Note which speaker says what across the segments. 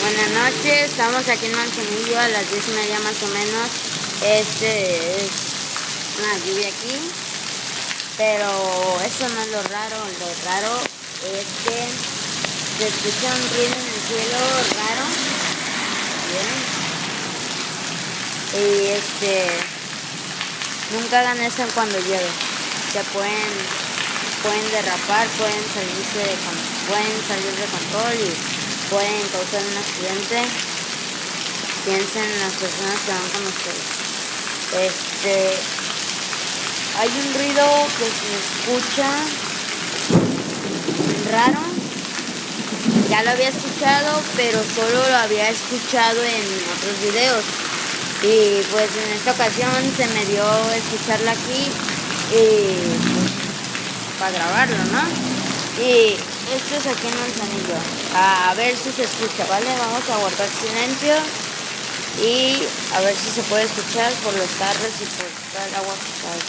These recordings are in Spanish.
Speaker 1: Buenas noches, estamos aquí en Manzanillo a las 10:30 más o menos. Es una lluvia aquí, pero eso no es lo raro es que se escucha un ruido en el cielo raro, ¿bien? Y nunca hagan eso cuando llueve, se pueden derrapar, pueden salir de control y pueden causar un accidente. Piensen en las personas que van con ustedes. Hay un ruido que se escucha raro. Ya lo había escuchado, pero solo lo había escuchado en otros videos. Y pues en esta ocasión se me dio escucharla aquí y para grabarlo, ¿no? Y esto es aquí en Manzanillo. A ver si se escucha, ¿vale? Vamos a guardar silencio y a ver si se puede escuchar por los carros y por todo el agua que cae.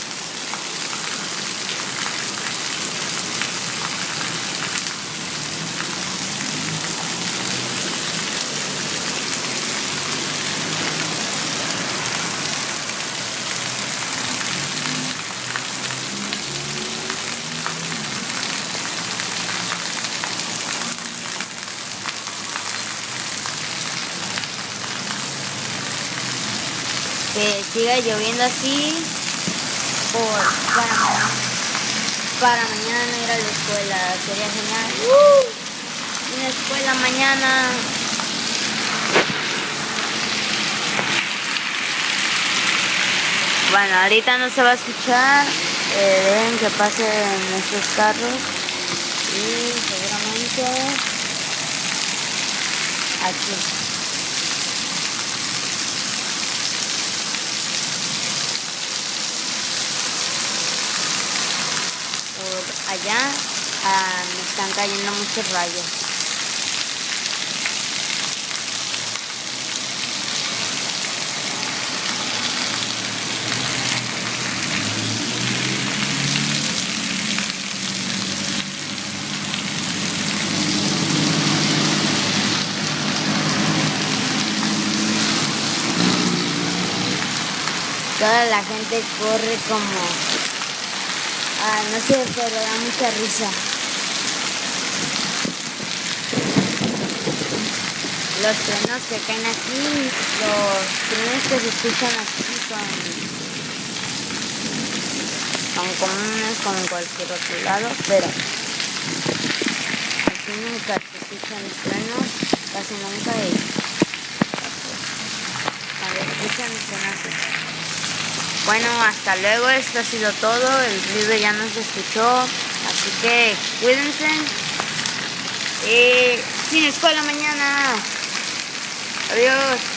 Speaker 1: Que siga lloviendo así para mañana no ir a la escuela. Sería genial. Una escuela mañana. Bueno, ahorita no se va a escuchar. Dejen que pasen estos carros y seguramente aquí. Por allá me están cayendo muchos rayos. Toda la gente corre como... no sé, pero da mucha risa. Los truenos que caen aquí, los truenos que se escuchan aquí son comunes como en cualquier otro lado, pero aquí nunca se escuchan los truenos, casi nunca, y cuando escuchan son así. Bueno, hasta luego, esto ha sido todo, el ruido ya no se escuchó, así que cuídense y sin escuela mañana. Adiós.